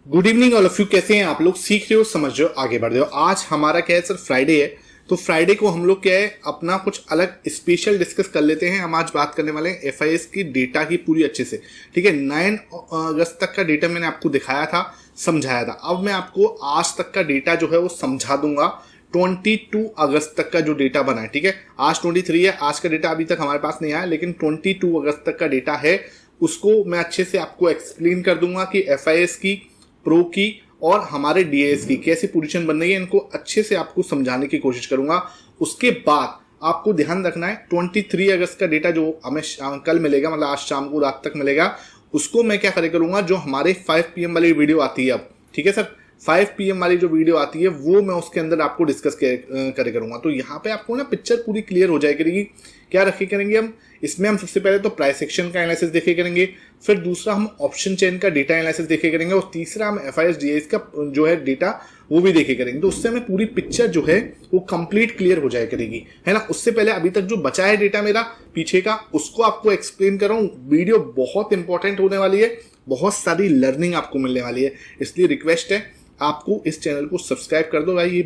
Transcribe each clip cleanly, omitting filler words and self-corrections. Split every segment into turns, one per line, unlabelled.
Good evening all of you. कैसे हैं आप लोग? सीख रहे हो, समझ रहे हो, आगे बढ़ रहे हो। आज हमारा क्या है सर, फ्राइडे है। तो फ्राइडे को हम लोग क्या है अपना कुछ अलग स्पेशल डिस्कस कर लेते हैं। हम आज बात करने वाले हैं एफआईएस की डेटा की पूरी अच्छे से। ठीक है, 9 अगस्त तक का डेटा मैंने आपको दिखाया था, समझाया था। अब मैं आपको आज तक का डेटा जो है वो समझा दूंगा। 22 अगस्त तक का जो डेटा बना है, ठीक है, आज 23 है, आज का डेटा अभी तक हमारे पास नहीं आया, लेकिन 22 अगस्त तक का डेटा है। उसको मैं अच्छे से आपको एक्सप्लेन कर दूंगा कि एफआईएस की, प्रो की और हमारे डीएस की कैसी पोजीशन बन रही है, इनको अच्छे से आपको समझाने की कोशिश करूंगा। उसके बाद आपको ध्यान रखना है 23 अगस्त का डेटा जो हमें कल मिलेगा, मतलब आज शाम को रात तक मिलेगा, उसको मैं क्या करूंगा, जो हमारे 5 PM वाली वीडियो आती है अब, ठीक है सर, 5 PM वाली जो वीडियो आती है वो मैं उसके अंदर आपको डिस्कस करूंगा। तो यहाँ पे आपको ना पिक्चर पूरी क्लियर हो जाए करेगी। क्या रखे करेंगे हम इसमें? हम सबसे पहले तो प्राइस सेक्शन का एनालिसिस देखे करेंगे, फिर दूसरा हम ऑप्शन चेन का डेटा एनालिसिस देखे करेंगे, और तीसरा हम एफआईएस डीएस का जो है डेटा वो भी देखे करेंगे। तो उससे हमें पूरी पिक्चर जो है वो कंप्लीट क्लियर हो जाए करेगी, है ना। उससे पहले अभी तक जो बचा है डेटा मेरा पीछे का, उसको आपको एक्सप्लेन कर रहा हूँ। वीडियो बहुत इंपॉर्टेंट होने वाली है, बहुत सारी लर्निंग आपको मिलने वाली है, इसलिए रिक्वेस्ट है आपको इस चैनल को सब्सक्राइब कर दो भाई। ये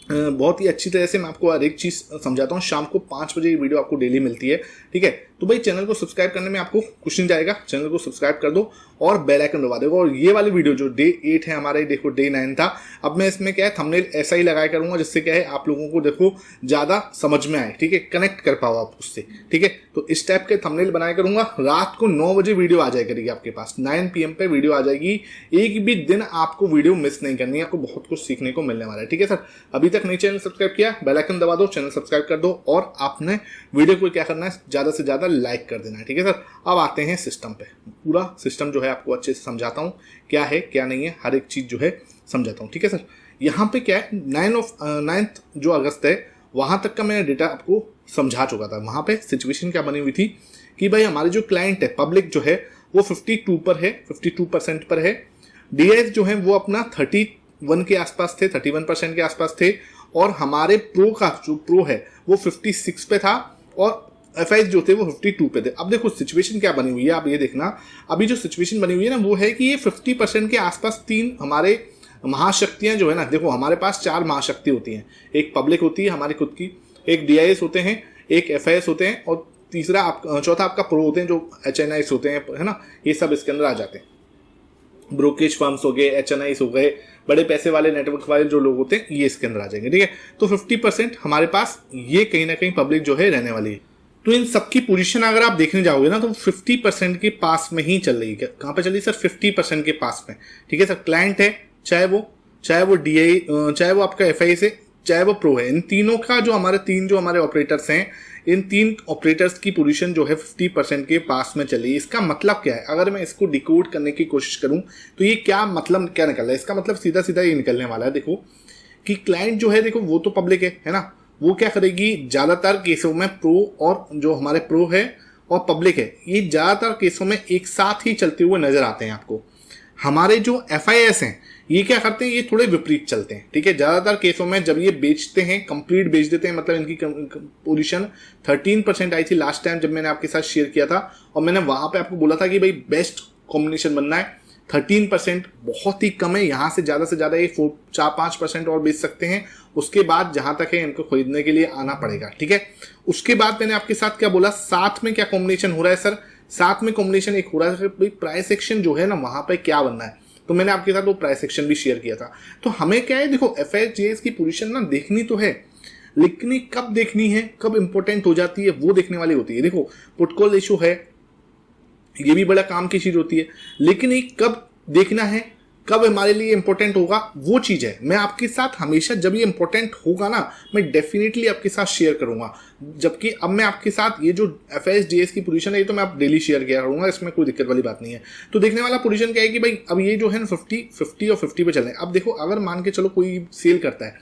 बहुत ही अच्छी तरह से मैं आपको हर एक चीज़ समझाता हूँ। शाम को 5 बजे ये वीडियो आपको डेली मिलती है, ठीक है। तो भाई चैनल को सब्सक्राइब करने में आपको कुछ नहीं जाएगा, चैनल को सब्सक्राइब कर दो और बेल आइकन दबा दो। और ये वाली वीडियो जो डे 8 है हमारे, देखो डे 9 था, अब मैं इसमें क्या है थंबनेल ऐसा ही लगाया करूंगा जिससे क्या है आप लोगों को देखो ज़्यादा समझ में आए, ठीक है, कनेक्ट कर पाओ आप उससे, ठीक है। तो इस टाइप के थंबनेल बनाया करूंगा। रात को 9 बजे वीडियो आ जाए करेगी आपके पास, 9 PM पे वीडियो आ जाएगी। एक भी दिन आपको वीडियो मिस नहीं करनी है, आपको बहुत कुछ सीखने को मिलने वाला है, ठीक है सर। अभी तक नहीं चैनल सब्सक्राइब किया, बेल आइकन दबा दो, चैनल सब्सक्राइब कर दो, और आपने वीडियो को क्या करना है, ज़्यादा से ज़्यादा लाइक कर देना है, ठीक है सर। अब आते हैं सिस्टम पे। पूरा सिस्टम जो है आपको अच्छे से समझाता हूँ, क्या है क्या नहीं है, हर एक चीज़ जो है समझाता हूँ, ठीक है सर। यहाँ पे क्या है 9 जो अगस्त है वहाँ तक का मैंने डेटा आपको समझा चुका था। वहाँ पे सिचुएशन क्या बनी हुई थी कि भाई हमारे जो क्लाइंट है, पब्लिक जो है वो 52 पर है, 52% पर है। डीएस जो है वो अपना 31 के आसपास थे, 31% के आसपास थे, और हमारे प्रो का जो प्रो है वो 56 पे था, और एफआईएस जो थे वो 52 पे थे। अब देखो सिचुएशन क्या बनी हुई है, आप ये देखना। अभी जो सिचुएशन बनी हुई है ना वो है कि ये 50% के आसपास 3 हमारे महाशक्तियां जो है ना, देखो हमारे पास 4 महाशक्ति होती हैं। एक पब्लिक होती है हमारी खुद की, एक डीआईएस होते हैं, एक एफआईएस होते हैं, और चौथा आपका प्रो होते हैं जो एचएनआईस होते हैं, है ना। ये सब इसके अंदर आ जाते हैं। ब्रोकेज फर्म्स हो गए, एचएनआईस हो गए, बड़े पैसे वाले नेटवर्क वाले जो लोग होते हैं, ये इसके अंदर आ जाएंगे, ठीक है। तो 50% हमारे पास ये कहीं ना कहीं पब्लिक जो है रहने वाली है। तो इन सबकी पोजीशन अगर आप देखने जाओगे ना तो 50% के पास में ही चल रही है। कहाँ पे चल रही है सर? 50% के पास में, ठीक है सर। क्लाइंट है, चाहे वो डीआई, चाहे वो आपका एफआईएस है, चाहे वो प्रो है, इन तीनों का जो हमारे ऑपरेटर्स हैं, इन 3 ऑपरेटर्स की पोजीशन जो है 50% के पास में चली। इसका मतलब क्या है? अगर मैं इसको डिकोड करने की कोशिश करूं तो ये क्या मतलब, क्या निकल रहा है इसका? मतलब सीधा सीधा ये निकलने वाला है, देखो कि क्लाइंट जो है, देखो वो तो पब्लिक है ना, वो क्या करेगी ज्यादातर केसों में, प्रो और जो हमारे प्रो है और पब्लिक है, ये ज्यादातर केसों में एक साथ ही चलते हुए नजर आते हैं आपको। हमारे जो एफआईएस हैं ये क्या करते हैं, ये थोड़े विपरीत चलते हैं, ठीक है। ज्यादातर केसों में जब ये बेचते हैं, कंप्लीट बेच देते हैं, मतलब इनकी पोजीशन 13% आई थी लास्ट टाइम जब मैंने आपके साथ शेयर किया था, और मैंने वहां पे आपको बोला था कि भाई बेस्ट कॉम्बिनेशन बनना है। 13% बहुत ही कम है, यहां से ज्यादा ये 4-5% और बेच सकते हैं। उसके बाद जहां तक है इनको खरीदने के लिए आना पड़ेगा, ठीक है। उसके बाद मैंने आपके साथ क्या बोला, साथ में क्या कॉम्बिनेशन हो रहा है सर? साथ में कॉम्बिनेशन एक हो रहा है भाई प्राइस एक्शन जो है ना, वहां पे क्या बनना है, तो मैंने आपके साथ वो प्राइस एक्शन भी शेयर किया था। तो हमें क्या है, देखो एफआईएस की पोजीशन ना देखनी तो है, लेकिन कब देखनी है, कब इंपॉर्टेंट हो जाती है, वो देखने वाली होती है। देखो पुट कॉल रेशियो है, ये भी बड़ा काम की चीज होती है, लेकिन ये कब देखना है, कब हमारे लिए इंपॉर्टेंट होगा, वो चीज है। मैं आपके साथ हमेशा जब ये इंपॉर्टेंट होगा ना, मैं डेफिनेटली आपके साथ शेयर करूंगा। जबकि अब मैं आपके साथ ये जो एफआईएस डीएस की पोजीशन है, ये तो मैं आप डेली शेयर किया करूंगा, इसमें कोई दिक्कत वाली बात नहीं है। तो देखने वाला पोजीशन क्या है कि भाई अब ये जो है 50 और 50 पे चल रहे हैं। अब देखो अगर मान के चलो कोई सेल करता है,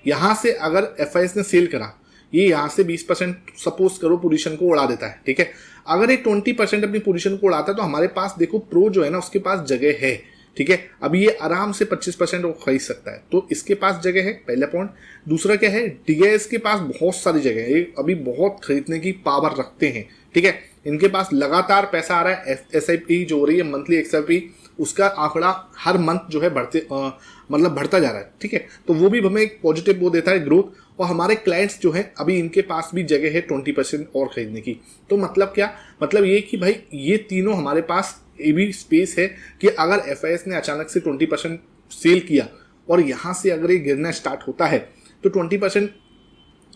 यहां से अगर एफआईएस ने सेल करा, ये यहां से 20% सपोज करो पोजीशन को उड़ा देता है, ठीक है। अगर ये 20% अपनी पोजीशन को उड़ाता है तो हमारे पास देखो प्रो जो है ना उसके पास जगह है, ठीक है। अब ये आराम से 25% वो खरीद सकता है, तो इसके पास जगह है, पहला पॉइंट। दूसरा क्या है, डीएस के पास बहुत सारी जगह है, ये अभी बहुत खरीदने की पावर रखते हैं, ठीक है, इनके पास लगातार पैसा आ रहा है। SIP जो हो रही है मंथली XRP, उसका आंकड़ा हर मंथ जो है मतलब बढ़ता जा रहा है। ठीक है, तो वो भी हमें एक पॉजिटिव वो देता है ग्रोथ। और हमारे क्लाइंट्स जो हैं अभी इनके पास भी जगह है 20% और खरीदने की। तो मतलब क्या, मतलब ये कि भाई ये तीनों हमारे पास ये भी स्पेस है कि अगर FIS ने अचानक से 20% सेल किया और यहाँ से अगर ये गिरना स्टार्ट होता है तो 20%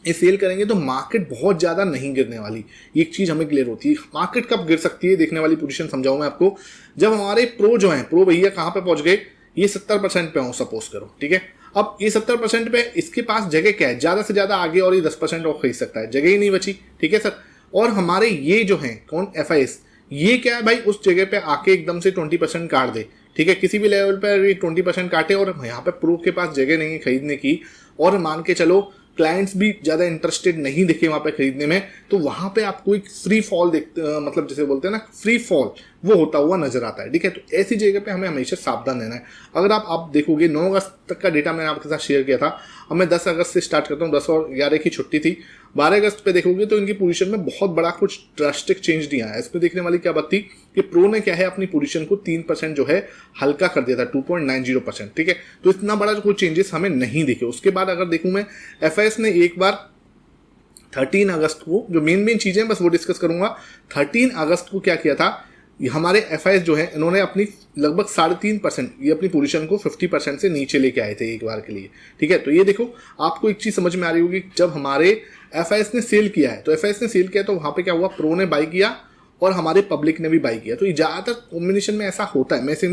ये सेल करेंगे तो मार्केट बहुत ज़्यादा नहीं गिरने वाली। एक चीज़ हमें क्लियर होती है, मार्केट कब गिर सकती है देखने वाली पोजीशन समझाऊं मैं आपको। जब हमारे प्रो जो हैं, प्रो भैया कहाँ पे पहुंच गए, ये 70% पे हो सपोज करो। ठीक है, अब ये 70% पे इसके पास जगह क्या है, ज़्यादा से ज़्यादा आगे और ये 10% और खरीद सकता है, जगह ही नहीं बची। ठीक है सर, और हमारे ये जो हैं कौन FIS, ये क्या है भाई, उस जगह पे आके एकदम से 20% काट दे। ठीक है, किसी भी लेवल पर ये 20% काटे और यहाँ पे प्रो के पास जगह नहीं है खरीदने की, और मान के चलो क्लाइंट्स भी ज़्यादा इंटरेस्टेड नहीं दिखे वहाँ पे खरीदने में, तो वहाँ पे आपको एक फ्री फॉल मतलब जैसे बोलते हैं ना फ्री फॉल, वो होता हुआ नजर आता है। ठीक है, तो ऐसी जगह पे हमें हमेशा सावधान रहना है। अगर आप देखोगे 9 अगस्त तक का डेटा मैंने आपके साथ शेयर किया था, अब मैं 10 अगस्त से स्टार्ट करता हूँ। 10 और 11 की छुट्टी थी, 12 अगस्त पे देखोगे तो इनकी पोजीशन में बहुत बड़ा कुछ ड्रास्टिक चेंज नहीं आया। इसमें देखने वाली क्या बात थी कि प्रो ने क्या है अपनी पोजीशन को 3% जो है हल्का कर दिया था, 2.90%। ठीक है, तो इतना बड़ा कोई चेंजेस हमें नहीं दिखे। उसके बाद अगर देखूं मैं, FIS ने एक बार 13 अगस्त को, जो मेन चीजें बस वो डिस्कस करूंगा, 13 अगस्त को क्या किया था, हमारे FIS जो है इन्होंने अपनी लगभग 3.5% ये अपनी पोजीशन को 50% से नीचे लेके आए थे एक बार के लिए। ठीक है, तो ये देखो आपको एक चीज समझ में आ रही होगी, जब हमारे FIS ने सेल किया है, तो FIS ने सेल किया तो वहां पे क्या हुआ, प्रो ने बाई किया और हमारे पब्लिक ने भी बाई किया। तो ये ज्यादातर कॉम्बिनेशन में ऐसा होता है, मैं से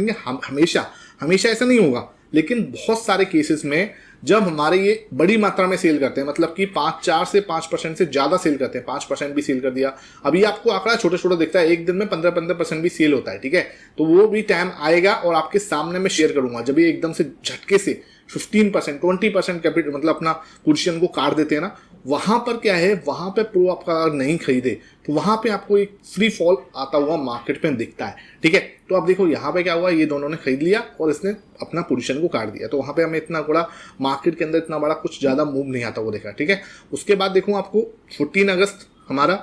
हमेशा ऐसा नहीं होगा, लेकिन बहुत सारे केसेस में जब हमारे ये बड़ी मात्रा में सेल करते हैं, मतलब कि 4 से 5% से ज्यादा सेल करते हैं, 5% भी सेल कर दिया, अभी आपको आंकड़ा छोटा छोटा दिखता है, एक दिन में 15% भी सेल होता है। ठीक है, तो वो भी टाइम आएगा और आपके सामने मैं शेयर करूंगा जब ये एकदम से झटके से 15% 20% कैपिटल मतलब अपना पोजीशन को काट देते हैं ना, वहां पर क्या है, वहां पे प्रो आपका अगर नहीं खरीदे तो वहां पे आपको एक फ्री फॉल आता हुआ मार्केट पे दिखता है। ठीक है, तो आप देखो यहाँ पे क्या हुआ, ये दोनों ने खरीद लिया और इसने अपना पोजीशन को काट दिया, तो वहां पे हमें इतना बड़ा मार्केट के अंदर इतना बड़ा कुछ ज्यादा मूव नहीं आता वो देखा। ठीक है, उसके बाद देखो आपको 14 अगस्त हमारा,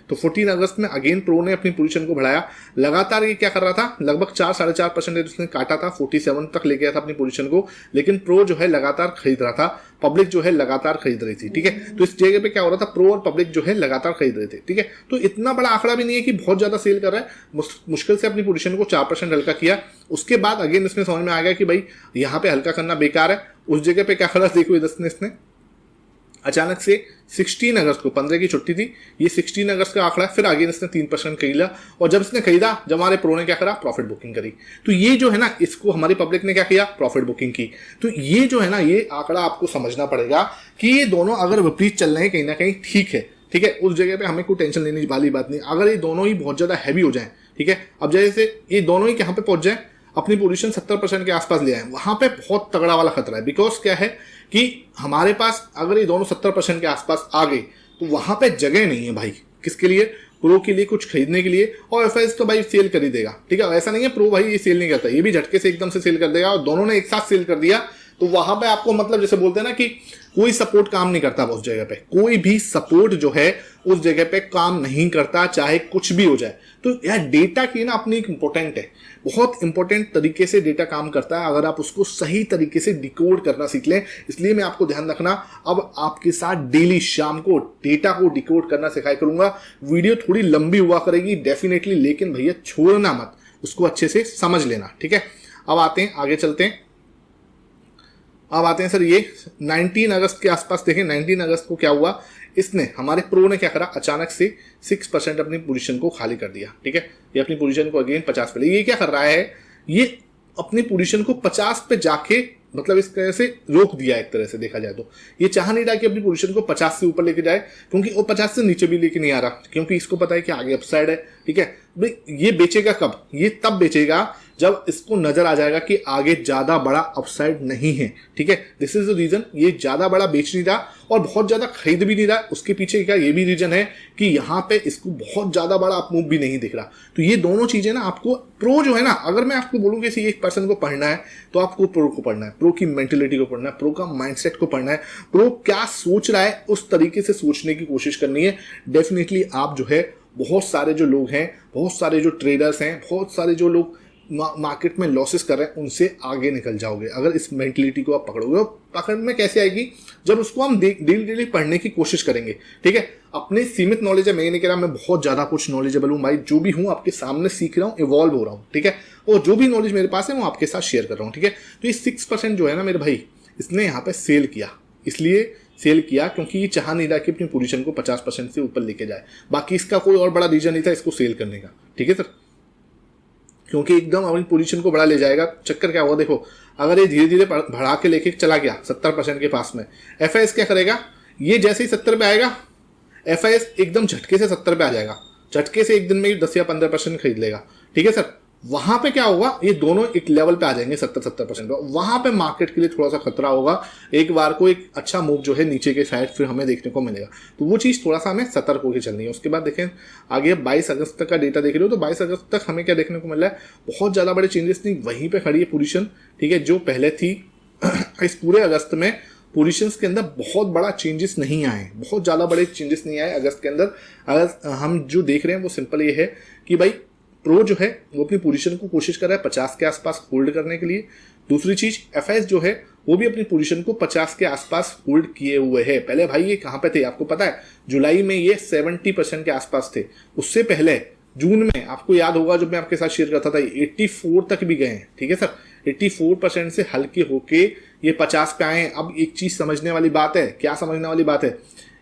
तो 14 अगस्त में अगेन प्रो ने अपनी पोजीशन को बढ़ाया। लगातार ये क्या कर रहा था, लगभग 4-4.5% उसने काटा था, 47 तक ले गया था अपनी पोजीशन को, लेकिन प्रो जो है लगातार खरीद रहा था, पब्लिक जो है लगातार खरीद रही थी। ठीक है, तो इस जगह पे क्या हो रहा था, प्रो और पब्लिक जो है लगातार खरीद रहे थे। ठीक है, तो इतना बड़ा आंकड़ा भी नहीं है कि बहुत ज्यादा सेल कर रहा है, मुश्किल से अपनी पोजीशन को 4% हल्का किया। उसके बाद अगेन इसमें समझ में आ गया कि भाई यहाँ पे हल्का करना बेकार है। उस जगह पे क्या करा, देखो इसने अचानक से 16 अगस्त को, 15 की छुट्टी थी, ये 16 अगस्त का आंकड़ा, फिर आगे इसने 3% खरीदा, और जब इसने खरीदा, जब हमारे प्रो ने क्या करा, प्रॉफिट बुकिंग करी। तो ये जो है ना, इसको हमारी पब्लिक ने क्या किया, प्रॉफिट बुकिंग की। तो ये जो है ना, ये आंकड़ा आपको समझना पड़ेगा कि ये दोनों अगर विपरीत चल रहे हैं कहीं ना कहीं, ठीक है। ठीक है, उस जगह पे हमें कोई टेंशन लेने वाली बात नहीं। अगर ये दोनों ही बहुत ज्यादा हैवी हो जाए, ठीक है, अब जैसे ये दोनों ही यहाँ पे पहुंच जाए, अपनी पोजीशन 70% के आसपास ले आए, वहां पे बहुत तगड़ा वाला खतरा है। बिकॉज क्या है कि हमारे पास अगर ये दोनों 70% के आसपास आ गए तो वहां पे जगह नहीं है भाई, किसके लिए, प्रो के लिए कुछ खरीदने के लिए, और FIS तो भाई सेल कर ही देगा। ठीक है, ऐसा नहीं है प्रो भाई ये सेल नहीं करता, ये भी झटके से एकदम से सेल कर देगा, और दोनों ने एक साथ सेल कर दिया तो वहां पे आपको मतलब जैसे बोलते हैं ना कि कोई सपोर्ट काम नहीं करता उस जगह पे, कोई भी सपोर्ट जो है उस जगह पे काम नहीं करता, चाहे कुछ भी हो जाए। तो यह डेटा की ना अपनी एक इंपॉर्टेंट है, बहुत इंपॉर्टेंट तरीके से डेटा काम करता है अगर आप उसको सही तरीके से डिकोड करना सीख लें। इसलिए मैं आपको ध्यान रखना, अब आपके साथ डेली शाम को डेटा को डिकोड करना सिखाया करूंगा। वीडियो थोड़ी लंबी हुआ करेगी डेफिनेटली, लेकिन भैया छोड़ना मत, उसको अच्छे से समझ लेना। ठीक है, अब आते हैं, आगे चलते हैं। अब आते हैं सर, ये 19 अगस्त के आसपास देखें, 19 अगस्त को क्या हुआ, इसने हमारे प्रो ने क्या करा, अचानक से 6% अपनी पोजीशन को खाली कर दिया। ठीक है, ये अपनी पोजीशन को अगेन 50 पे, ये क्या कर रहा है, ये अपनी पोजीशन को 50 पे जाके मतलब इस तरह से रोक दिया। एक तरह से देखा जाए तो ये चाह नहीं रहा कि अपनी पोजीशन को 50 से ऊपर लेके जाए, क्योंकि वो 50 से नीचे भी लेके नहीं आ रहा, क्योंकि इसको पता है कि आगे अपसाइड है। ठीक है भाई, ये बेचेगा कब, ये तब बेचेगा जब इसको नजर आ जाएगा कि आगे ज्यादा बड़ा अपसाइड नहीं है। ठीक है, दिस इज द रीजन ये ज्यादा बड़ा बेच नहीं रहा और बहुत ज्यादा खरीद भी नहीं रहा। उसके पीछे क्या ये भी रीजन है कि यहाँ पे इसको बहुत ज्यादा बड़ा अपमूव भी नहीं दिख रहा। तो ये दोनों चीजें ना आपको, प्रो जो है ना, अगर मैं आपको बोलूँ कि एक पर्सन को पढ़ना है तो आपको प्रो को पढ़ना है, प्रो की मेंटेलिटी को पढ़ना है, प्रो का माइंडसेट को पढ़ना है, प्रो क्या सोच रहा है उस तरीके से सोचने की कोशिश करनी है। डेफिनेटली आप जो है बहुत सारे जो लोग हैं, बहुत सारे जो ट्रेडर्स हैं, बहुत सारे जो लोग मार्केट में लॉसेस कर रहे हैं, उनसे आगे निकल जाओगे अगर इस मेंटलिटी को आप पकड़ोगे। और पकड़ में कैसे आएगी? जब उसको हम डेली पढ़ने की कोशिश करेंगे, ठीक है। अपने सीमित नॉलेज है, मैं नहीं कह रहा मैं बहुत ज़्यादा कुछ नॉलेजेबल हूँ भाई, जो भी हूँ आपके सामने सीख रहा हूँ, इवॉल्व हो रहा हूँ, ठीक है। और जो भी नॉलेज मेरे पास है वो आपके साथ शेयर कर रहा हूँ, ठीक है। तो ये 6% जो है ना मेरे भाई, इसने यहाँ पे सेल किया, इसलिए सेल किया क्योंकि ये चाह नहीं रहा कि अपनी पोजीशन को 50% से ऊपर लेके जाए। बाकी इसका कोई और बड़ा रीजन नहीं था इसको सेल करने का, ठीक है सर, क्योंकि एकदम अपनी पोजीशन को बढ़ा ले जाएगा। चक्कर क्या होगा देखो, अगर ये धीरे धीरे बढ़ा के लेके चला गया 70% के पास में, एफआईएस क्या करेगा, ये जैसे ही 70 पे आएगा, एफआईएस एकदम झटके से 70 पे आ जाएगा, झटके से एक दिन में ही 10 या 15% खरीद लेगा, ठीक है सर। वहां पे क्या होगा, ये दोनों एक लेवल पे आ जाएंगे 70% पे, वहां पे मार्केट के लिए थोड़ा सा खतरा होगा, एक बार को एक अच्छा मूव जो है नीचे के साइड फिर हमें देखने को मिलेगा। तो वो चीज थोड़ा सा हमें सतर्क होकर चलनी है। उसके बाद देखें आगे 22 अगस्त तक का डेटा देख रहे हो, तो 22 अगस्त तक हमें क्या देखने को मिल रहा है, बहुत ज्यादा बड़े चेंजेस नहीं, वहीं पे खड़ी है पोजीशन, ठीक है, जो पहले थी। इस पूरे अगस्त में पोजीशंस के अंदर बहुत बड़ा चेंजेस नहीं आए, बहुत ज्यादा बड़े चेंजेस नहीं आए अगस्त के अंदर। अगर हम जो देख रहे हैं वो सिंपल ये है कि भाई प्रो जो है वो अपनी पोजीशन को कोशिश कर रहा है 50 के आसपास होल्ड करने के लिए। दूसरी चीज एफआईएस जो है वो भी अपनी पोजीशन को 50 के आसपास होल्ड किए हुए है। पहले भाई ये कहां पे थे आपको पता है, जुलाई में ये 70% के आसपास थे। उससे पहले जून में आपको याद होगा जब मैं आपके साथ शेयर करता था 84 तक भी गए हैं, ठीक है सर। 84% से हल्के होके ये 50 पे आए। अब एक चीज समझने वाली बात है, क्या समझने वाली बात है,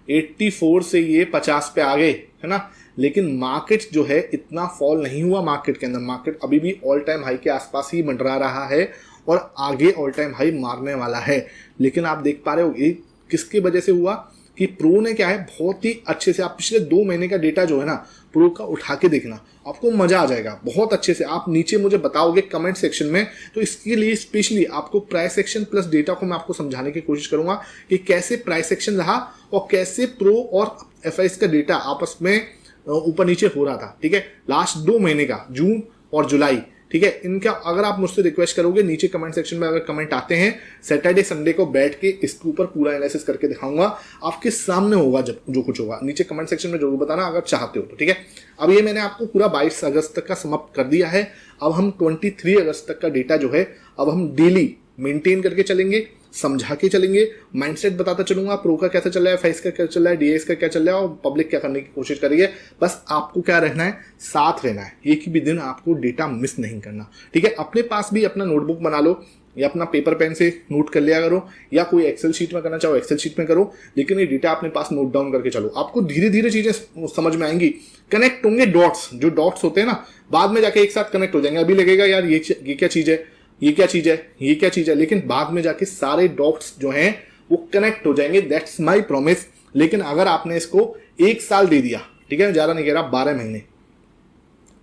84 से ये 50 पे आ गए, है ना। लेकिन मार्केट जो है इतना फॉल नहीं हुआ मार्केट के अंदर, मार्केट अभी भी ऑल टाइम हाई के आसपास ही मंडरा रहा है और आगे ऑल टाइम हाई मारने वाला है। लेकिन आप देख पा रहे हो ये किसकी वजह से हुआ कि प्रो ने क्या है बहुत ही अच्छे से, आप पिछले 2 महीने का डेटा जो है ना प्रो का उठा के देखना, आपको मजा आ जाएगा बहुत अच्छे से। आप नीचे मुझे बताओगे कमेंट सेक्शन में, तो इसके लिए स्पेशली आपको प्राइस एक्शन प्लस डेटा को मैं आपको समझाने की कोशिश करूंगा कि कैसे प्राइस एक्शन रहा और कैसे प्रो और एफआईएस का डेटा आपस में ऊपर नीचे हो रहा था, ठीक है, लास्ट 2 महीने का, जून और जुलाई, ठीक है। इनका अगर आप मुझसे रिक्वेस्ट करोगे नीचे कमेंट सेक्शन में अगर कमेंट आते हैं, सैटरडे संडे को बैठ के इसके ऊपर पूरा एनालिसिस करके दिखाऊंगा, आपके सामने होगा जब जो कुछ होगा। नीचे कमेंट सेक्शन में जरूर बताना अगर चाहते हो तो, ठीक है। अब ये मैंने आपको पूरा 22 अगस्त तक का समाप्त कर दिया है। अब हम 23 अगस्त तक का डेटा जो है अब हम डेली मेंटेन करके चलेंगे, समझा के चलेंगे, माइंडसेट बताता चलूंगा, प्रो का कैसा चल रहा है, एफआईएस का क्या चल रहा है, डीएस का क्या चल रहा है और पब्लिक क्या करने की कोशिश करेगी। बस आपको क्या रहना है, साथ रहना है, एक भी दिन आपको डेटा मिस नहीं करना, ठीक है। अपने पास भी अपना नोटबुक बना लो या अपना पेपर पेन से नोट कर लिया करो, या कोई एक्सेल शीट में करना चाहो एक्सेल शीट में करो, लेकिन ये डेटा अपने पास नोट डाउन करके चलो। आपको धीरे धीरे चीजें समझ में आएंगी, कनेक्ट होंगे डॉट्स, जो डॉट्स होते हैं ना बाद में जाके एक साथ कनेक्ट हो जाएंगे। अभी लगेगा यार ये क्या चीज है, ये क्या चीज है, ये क्या चीज है, लेकिन बाद में जाके सारे डॉट्स जो हैं वो कनेक्ट हो जाएंगे, दैट्स माय प्रॉमिस। लेकिन अगर आपने इसको 1 साल दे दिया, ठीक है, ज्यादा नहीं कह रहा, 12 महीने,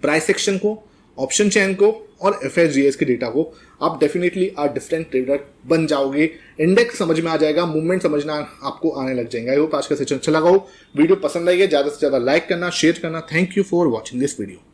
प्राइस एक्शन को, ऑप्शन चेन को और एफएसजीएस के डेटा को, आप डेफिनेटली आ डिफरेंट ट्रेडर बन जाओगे। इंडेक्स समझ में आ जाएगा, मूवमेंट समझना आपको आने लग जाएगा। आई होप आज का सेशन अच्छा लगा हो। वीडियो पसंद आई है, ज्यादा से ज्यादा लाइक करना, शेयर करना। Thank you for watching this video.